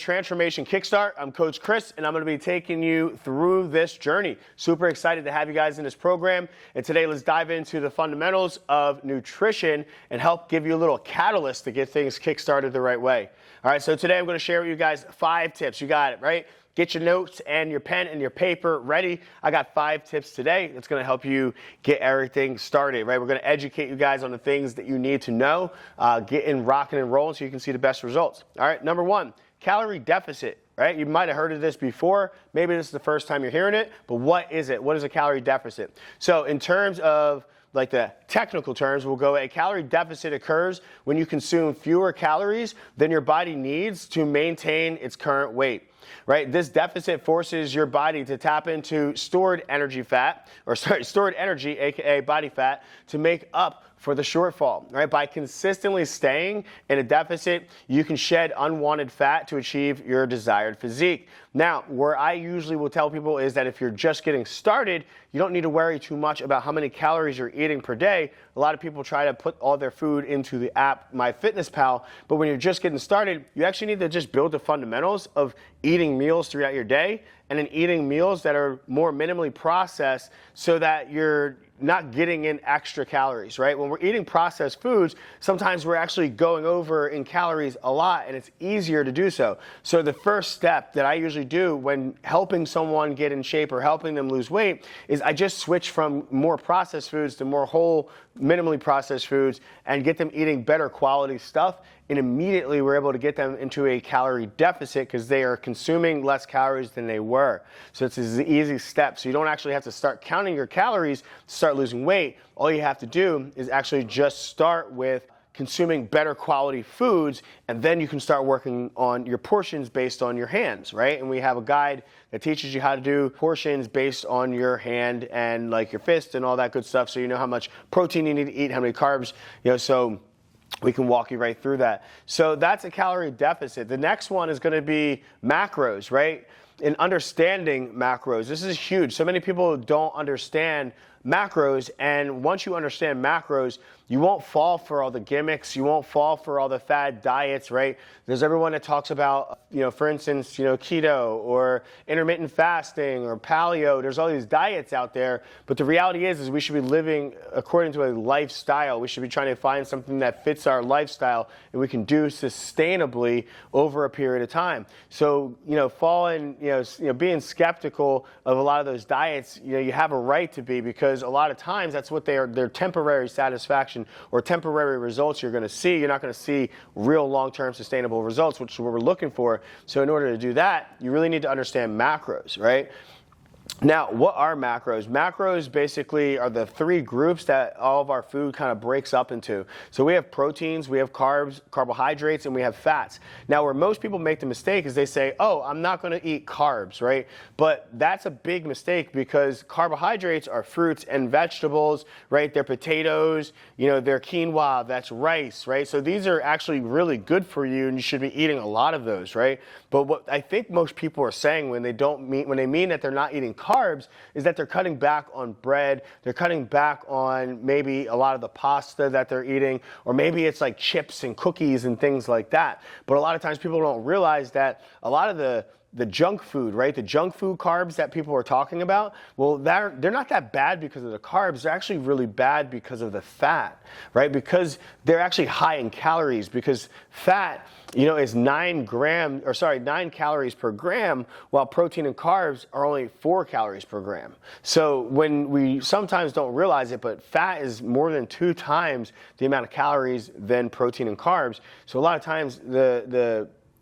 Transformation Kickstart. I'm Coach Chris, and I'm going to be taking you through this journey. Super excited to have you guys in this program. And today, let's dive into the fundamentals of nutrition and help give you a little catalyst to get things kickstarted the right way. All right, so today I'm going to share with you guys 5 tips. You got it, right? Get your notes and your pen and your paper ready. I got 5 tips today that's going to help you get everything started, right? We're going to educate you guys on the things that you need to know, get in rocking and rolling so you can see the best results. All right, number 1, calorie deficit, right? You might have heard of this before. Maybe this is the first time you're hearing it, but what is it? What is a calorie deficit? So in terms of like the technical terms, we'll go, a calorie deficit occurs when you consume fewer calories than your body needs to maintain its current weight. Right? This deficit forces your body to tap into stored energy, aka body fat, to make up for the shortfall. Right? By consistently staying in a deficit, you can shed unwanted fat to achieve your desired physique. Now, where I usually will tell people is that if you're just getting started, you don't need to worry too much about how many calories you're eating per day. A lot of people try to put all their food into the app MyFitnessPal, but when you're just getting started, you actually need to just build the fundamentals of eating meals throughout your day and then eating meals that are more minimally processed so that you're not getting in extra calories, right? When we're eating processed foods, sometimes we're actually going over in calories a lot, and it's easier to do so. So the first step that I usually do when helping someone get in shape or helping them lose weight is I just switch from more processed foods to more whole, minimally processed foods and get them eating better quality stuff. And immediately we're able to get them into a calorie deficit because they are consuming less calories than they were. So it's an easy step. So you don't actually have to start counting your calories to start losing weight. All you have to do is actually just start with consuming better quality foods, and then you can start working on your portions based on your hands, right? And we have a guide that teaches you how to do portions based on your hand and like your fist and all that good stuff, so you know how much protein you need to eat, how many carbs, so we can walk you right through that. So that's a calorie deficit. The next one is going to be macros, right? In understanding macros, this is huge. So many people don't understand macros, and once you understand macros, you won't fall for all the gimmicks, you won't fall for all the fad diets, right? There's everyone that talks about, for instance, keto or intermittent fasting or paleo. There's all these diets out there, but the reality is we should be living according to a lifestyle. We should be trying to find something that fits our lifestyle and we can do sustainably over a period of time. So, being skeptical of a lot of those diets, you have a right to be, because a lot of times that's what they're temporary satisfaction or temporary results you're going to see. You're not going to see real long-term sustainable results, which is what we're looking for. So in order to do that, you really need to understand macros, right? Now, what are macros? Macros basically are the 3 groups that all of our food kind of breaks up into. So we have proteins, we have carbs, carbohydrates, and we have fats. Now, where most people make the mistake is they say, oh, I'm not going to eat carbs, right? But that's a big mistake, because carbohydrates are fruits and vegetables, right? They're potatoes, they're quinoa, that's rice, right? So these are actually really good for you, and you should be eating a lot of those, right? But what I think most people are saying when they mean that they're not eating carbs is that they're cutting back on bread, they're cutting back on maybe a lot of the pasta that they're eating, or maybe it's like chips and cookies and things like that. But a lot of times people don't realize that a lot of the junk food, right? The junk food carbs that people are talking about, well, they're not that bad because of the carbs. They're actually really bad because of the fat, right? Because they're actually high in calories, because fat, is 9 calories per gram, while protein and carbs are only 4 calories per gram. So when we sometimes don't realize it, but fat is more than 2 times the amount of calories than protein and carbs. So a lot of times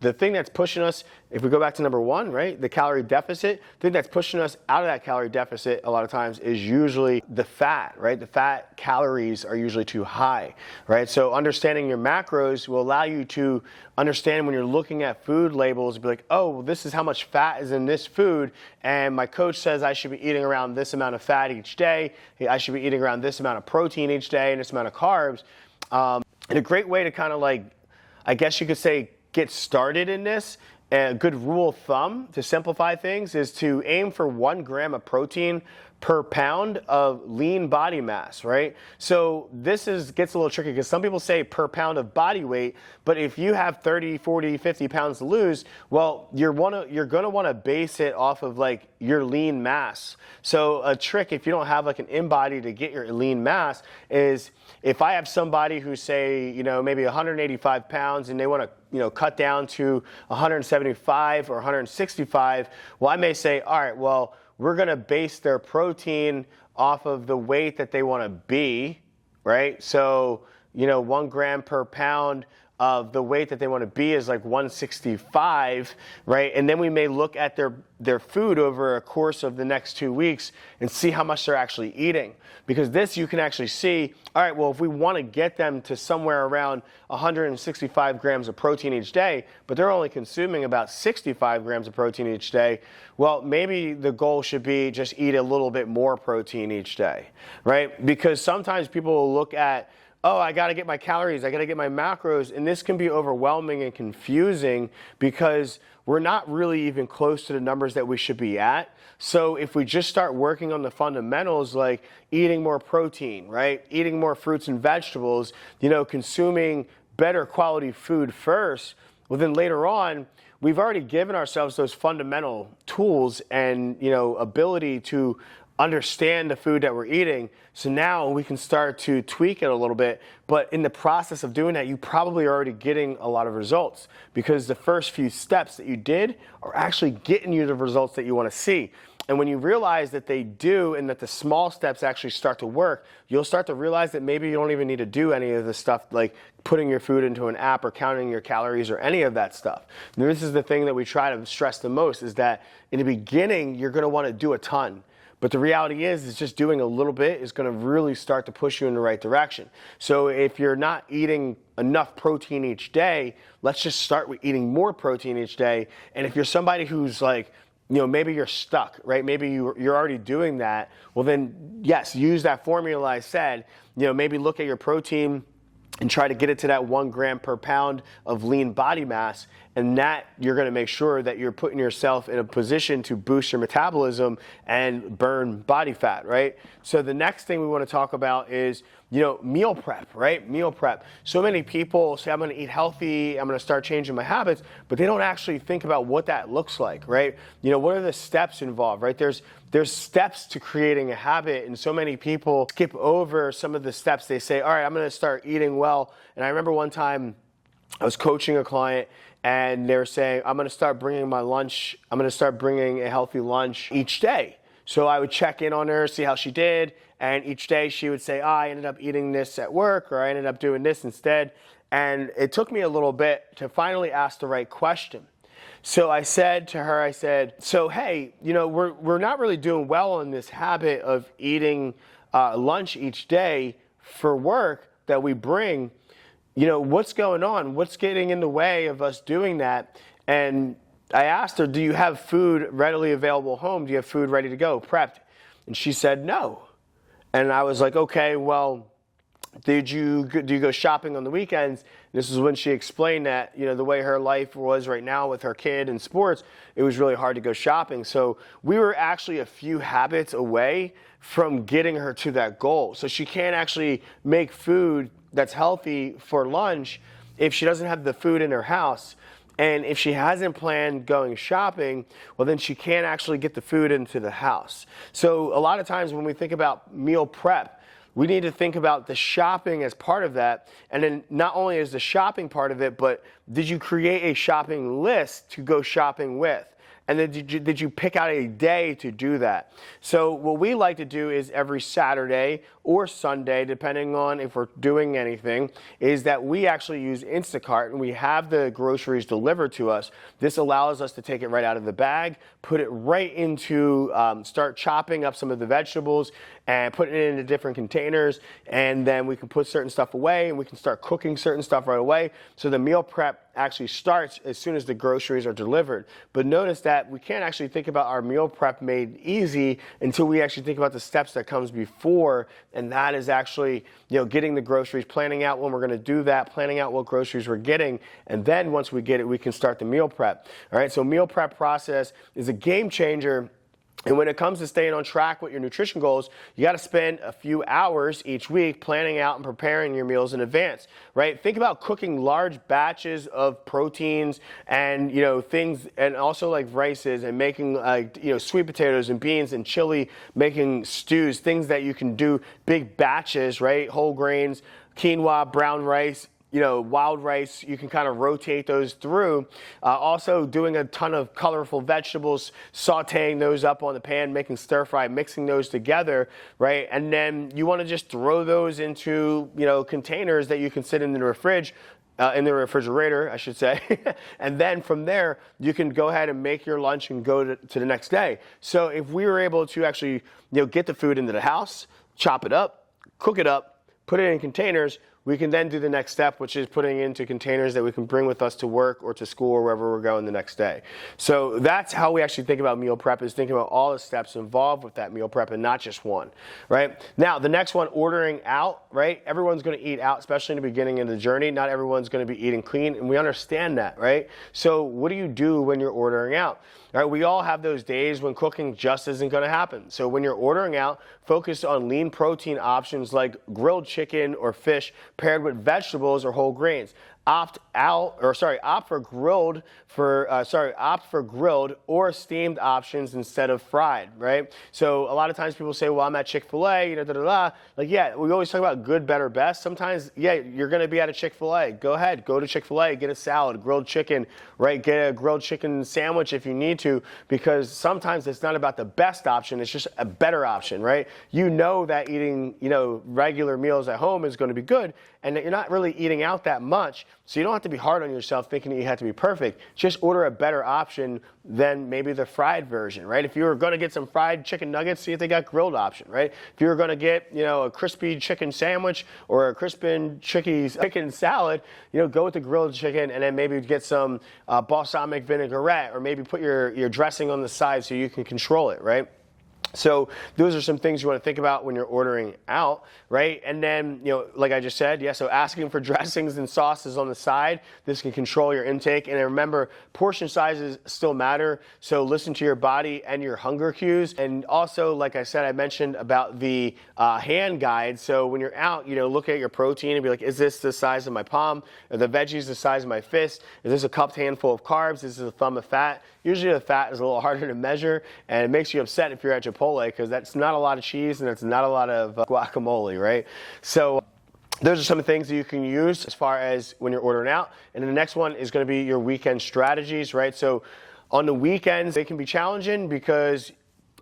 the thing that's pushing us, if we go back to number 1, right, the calorie deficit, the thing that's pushing us out of that calorie deficit a lot of times is usually the fat, right? The fat calories are usually too high, right? So understanding your macros will allow you to understand when you're looking at food labels, be like, oh, well, this is how much fat is in this food, and my coach says I should be eating around this amount of fat each day, I should be eating around this amount of protein each day, and this amount of carbs. And a great way to kind of I guess you could say, get started in this, a good rule of thumb to simplify things is to aim for 1 gram of protein per pound of lean body mass, right? So this gets a little tricky because some people say per pound of body weight, but if you have 30, 40, 50 pounds to lose, well, you're gonna wanna base it off of like your lean mass. So a trick, if you don't have like an in-body to get your lean mass, is if I have somebody who say, maybe 185 pounds and they wanna cut down to 175 or 165, well, I may say, all right, well, we're going to base their protein off of the weight that they want to be, right? So, 1 gram per pound of the weight that they want to be is like 165, right? And then we may look at their food over a course of the next 2 weeks and see how much they're actually eating. Because this you can actually see, all right, well, if we want to get them to somewhere around 165 grams of protein each day, but they're only consuming about 65 grams of protein each day, well, maybe the goal should be just eat a little bit more protein each day, right? Because sometimes people will look at, oh, I got to get my calories, I got to get my macros, and this can be overwhelming and confusing because we're not really even close to the numbers that we should be at. So if we just start working on the fundamentals like eating more protein, right? Eating more fruits and vegetables, consuming better quality food first, well then later on, we've already given ourselves those fundamental tools and, ability to understand the food that we're eating. So now we can start to tweak it a little bit. But in the process of doing that, you probably are already getting a lot of results because the first few steps that you did are actually getting you the results that you want to see. And when you realize that they do and that the small steps actually start to work, you'll start to realize that maybe you don't even need to do any of the stuff like putting your food into an app or counting your calories or any of that stuff. And this is the thing that we try to stress the most is that in the beginning, you're going to want to do a ton. But the reality is just doing a little bit is going to really start to push you in the right direction. So if you're not eating enough protein each day, let's just start with eating more protein each day. And if you're somebody who's like, maybe you're stuck, right? Maybe you're already doing that. Well, then, yes, use that formula I said. Maybe look at your protein and try to get it to that 1 gram per pound of lean body mass. And that you're going to make sure that you're putting yourself in a position to boost your metabolism and burn body fat, right? So the next thing we want to talk about is, meal prep, right? Meal prep. So many people say, I'm going to eat healthy, I'm going to start changing my habits, but they don't actually think about what that looks like, right? What are the steps involved, right? There's steps to creating a habit, and so many people skip over some of the steps. They say, all right, I'm going to start eating well. And I remember one time I was coaching a client, and they were saying, I'm going to start bringing a healthy lunch each day. So I would check in on her, see how she did, and each day she would say, I ended up eating this at work, or I ended up doing this instead. And it took me a little bit to finally ask the right question. So I said to her, so hey, we're not really doing well in this habit of eating lunch each day for work that we bring. What's going on? What's getting in the way of us doing that? And I asked her, do you have food readily available home? Do you have food ready to go, prepped? And she said no. And I was like, okay, well, do you go shopping on the weekends? This is when she explained that, the way her life was right now with her kid and sports, it was really hard to go shopping. So we were actually a few habits away from getting her to that goal. So she can't actually make food that's healthy for lunch if she doesn't have the food in her house. And if she hasn't planned going shopping, well, then she can't actually get the food into the house. So a lot of times when we think about meal prep, we need to think about the shopping as part of that. And then not only is the shopping part of it, but did you create a shopping list to go shopping with? And then did you pick out a day to do that? So what we like to do is every Saturday or Sunday, depending on if we're doing anything, is that we actually use Instacart and we have the groceries delivered to us. This allows us to take it right out of the bag, put it right into, start chopping up some of the vegetables and putting it into different containers. And then we can put certain stuff away and we can start cooking certain stuff right away. So the meal prep actually starts as soon as the groceries are delivered. But notice that we can't actually think about our meal prep made easy until we actually think about the steps that comes before, and that is actually, getting the groceries, planning out when we're going to do that, planning out what groceries we're getting, and then once we get it, we can start the meal prep. All right, so meal prep process is a game changer And when it comes to staying on track with your nutrition goals, you got to spend a few hours each week planning out and preparing your meals in advance, right? Think about cooking large batches of proteins and, things, and also like rices, and making sweet potatoes and beans and chili, making stews, things that you can do big batches, right? Whole grains, quinoa, brown rice, wild rice, you can kind of rotate those through. Also doing a ton of colorful vegetables, sauteing those up on the pan, making stir fry, mixing those together, right? And then you want to just throw those into, containers that you can sit in the refrigerator, I should say. And then from there, you can go ahead and make your lunch and go to the next day. So if we were able to actually, get the food into the house, chop it up, cook it up, put it in containers, we can then do the next step, which is putting it into containers that we can bring with us to work or to school or wherever we're going the next day. So that's how we actually think about meal prep, is thinking about all the steps involved with that meal prep and not just one, right? Now, the next one, ordering out, right? Everyone's going to eat out, especially in the beginning of the journey. Not everyone's going to be eating clean, and we understand that, right? So what do you do when you're ordering out? All right, we all have those days when cooking just isn't going to happen. So when you're ordering out, focus on lean protein options like grilled chicken or fish paired with vegetables or whole grains. Opt for grilled or steamed options instead of fried, right? So a lot of times people say, well, I'm at Chick-fil-A, Like, yeah, we always talk about good, better, best. Sometimes, yeah, you're going to be at a Chick-fil-A. Go ahead, go to Chick-fil-A, get a salad, grilled chicken, right? Get a grilled chicken sandwich if you need to, because sometimes it's not about the best option, it's just a better option, right? You know that eating, regular meals at home is going to be good, and that you're not really eating out that much. So you don't have to be hard on yourself thinking that you have to be perfect. Just order a better option than maybe the fried version, right? If you were going to get some fried chicken nuggets, see if they got grilled option, right? If you were going to get, a crispy chicken sandwich or a crispy chicken salad, go with the grilled chicken, and then maybe get some balsamic vinaigrette, or maybe put your dressing on the side so you can control it, right? So those are some things you want to think about when you're ordering out, right? And then, like I just said, so asking for dressings and sauces on the side, this can control your intake. And remember, portion sizes still matter, so listen to your body and your hunger cues. And also, like I said, I mentioned about the hand guide. So when you're out, look at your protein and be like, is this the size of my palm? Are the veggies the size of my fist? Is this a cupped handful of carbs? Is this a thumb of fat? Usually the fat is a little harder to measure, and it makes you upset if you're at Chipotle, because that's not a lot of cheese and it's not a lot of guacamole, right? So those are some of the things that you can use as far as when you're ordering out. And then the next one is going to be your weekend strategies, right? So on the weekends, they can be challenging because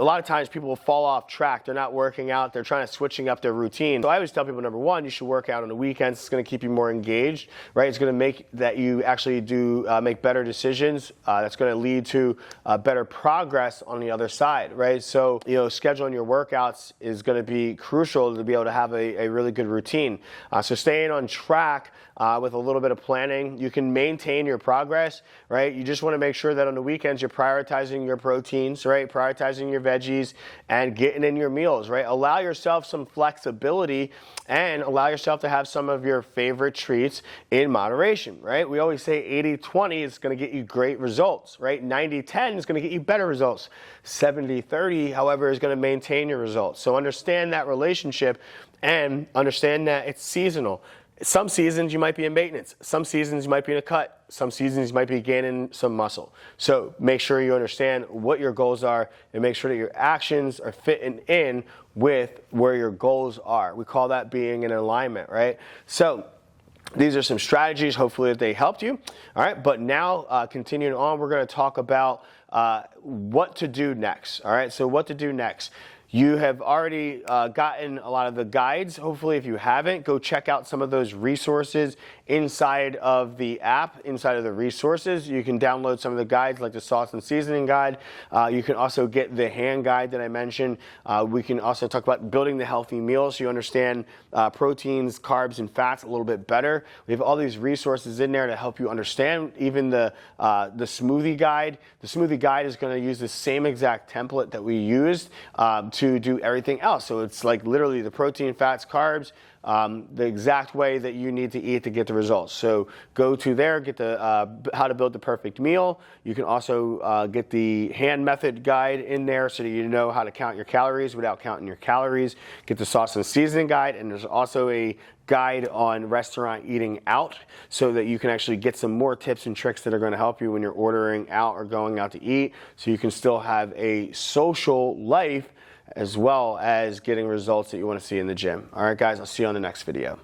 a lot of times people will fall off track. They're not working out. They're trying to switching up their routine. So I always tell people, number one, you should work out on the weekends. It's going to keep you more engaged, right? It's going to make that you actually do make better decisions. That's going to lead to better progress on the other side, right? So, scheduling your workouts is going to be crucial to be able to have a really good routine. So staying on track with a little bit of planning, you can maintain your progress, right? You just want to make sure that on the weekends you're prioritizing your proteins, right? Prioritizing your veggies and getting in your meals, right? Allow yourself some flexibility and allow yourself to have some of your favorite treats in moderation, right? We always say 80-20 is going to get you great results, right? 90-10 is going to get you better results. 70-30, however, is going to maintain your results. So understand that relationship and understand that it's seasonal. Some seasons you might be in maintenance. Some seasons you might be in a cut. Some seasons you might be gaining some muscle. So make sure you understand what your goals are and make sure that your actions are fitting in with where your goals are. We call that being in alignment, right? So these are some strategies. Hopefully that they helped you. All right, but now continuing on, we're going to talk about what to do next. All right, so what to do next. You have already gotten a lot of the guides. Hopefully, if you haven't, go check out some of those resources inside of the app, inside of the resources. You can download some of the guides like the sauce and seasoning guide. You can also get the hand guide that I mentioned. We can also talk about building the healthy meal so you understand proteins, carbs, and fats a little bit better. We have all these resources in there to help you understand. Even the smoothie guide. The smoothie guide is going to use the same exact template that we used to do everything else. So it's like literally the protein, fats, carbs, the exact way that you need to eat to get the results. So go to there, get the how to build the perfect meal. You can also get the hand method guide in there so that you know how to count your calories without counting your calories. Get the sauce and seasoning guide, and there's also a guide on restaurant eating out so that you can actually get some more tips and tricks that are going to help you when you're ordering out or going out to eat, so you can still have a social life as well as getting results that you want to see in the gym. All right, guys, I'll see you on the next video.